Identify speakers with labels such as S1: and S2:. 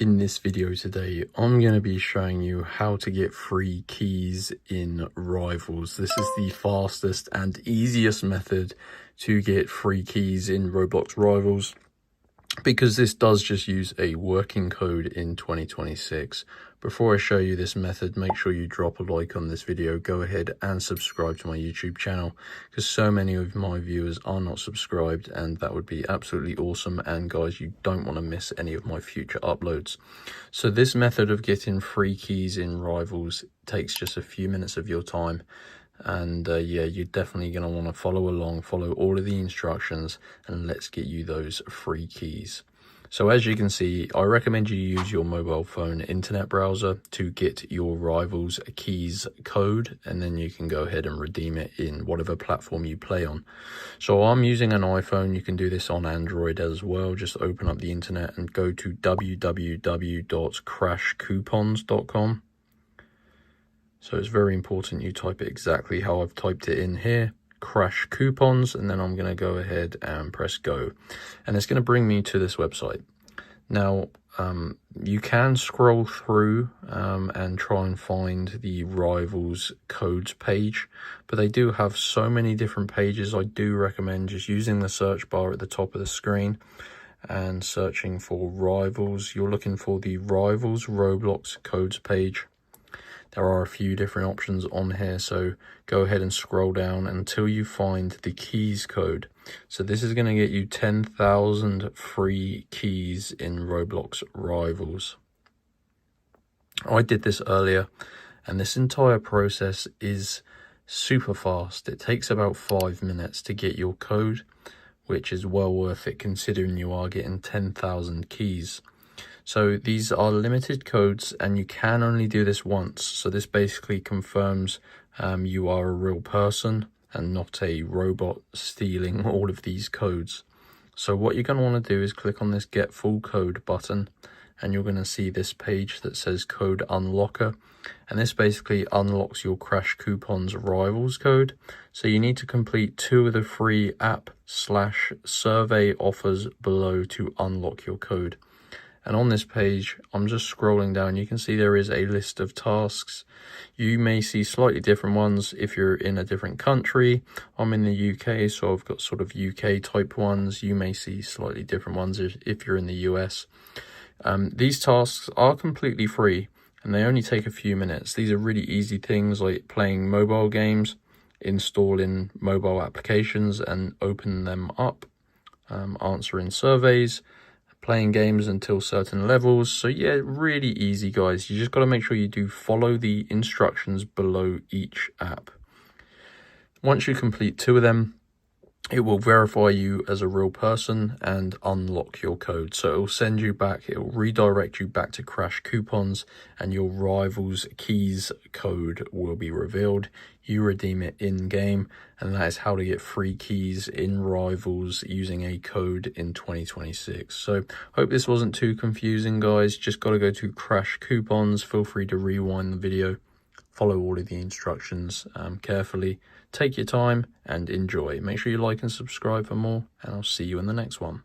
S1: In this video today, I'm going to be showing you how to get free keys in Rivals. This is the fastest and easiest method to get free keys in Roblox Rivals, because this does just use a working code in 2026. Before I show you this method, make sure you drop a like on this video. Go ahead and subscribe to my YouTube channel, because so many of my viewers are not subscribed, and that would be absolutely awesome. And guys, you don't want to miss any of my future uploads. So this method of getting free keys in Rivals takes just a few minutes of your time. And yeah, you're definitely going to want to follow along, follow all of the instructions, and let's get you those free keys. So as you can see, I recommend you use your mobile phone internet browser to get your Rivals keys code, and then you can go ahead and redeem it in whatever platform you play on. So I'm using an iPhone. You can do this on Android as well. Just open up the internet and go to www.crashcoupons.com. So it's very important you type it exactly how I've typed it in here, Crash Coupons, and then I'm going to go ahead and press go. And it's going to bring me to this website. Now, you can scroll through and try and find the Rivals codes page, but they do have so many different pages. I do recommend just using the search bar at the top of the screen and searching for Rivals. You're looking for the Rivals Roblox codes page. There are a few different options on here, so go ahead and scroll down until you find the keys code. So this is going to get you 10,000 free keys in Roblox Rivals. I did this earlier, and this entire process is super fast. It takes about 5 minutes to get your code, which is well worth it considering you are getting 10,000 keys. So these are limited codes, and you can only do this once. So this basically confirms you are a real person and not a robot stealing all of these codes. So what you're going to want to do is click on this Get Full Code button, and you're going to see this page that says Code Unlocker. And this basically unlocks your Crash Coupons Rivals code. So you need to complete 2 of the free app/survey offers below to unlock your code. And on this page, I'm just scrolling down. You can see there is a list of tasks. You may see slightly different ones if you're in a different country. I'm in the UK, so I've got sort of UK type ones. You may see slightly different ones if you're in the US. These tasks are completely free, and they only take a few minutes. These are really easy things like playing mobile games, installing mobile applications and opening them up, answering surveys, playing games until certain levels. So yeah, really easy, guys. You just got to make sure you do follow the instructions below each app. Once you complete 2 of them, it will verify you as a real person and unlock your code. So it will send you back, it will redirect you back to Crash Coupons, and your Rivals keys code will be revealed. You redeem it in game, and that is how to get free keys in Rivals using a code in 2026. So hope this wasn't too confusing, guys. Just got to go to Crash Coupons. Feel free to rewind the video. Follow all of the instructions carefully. Take your time and enjoy. Make sure you like and subscribe for more, and I'll see you in the next one.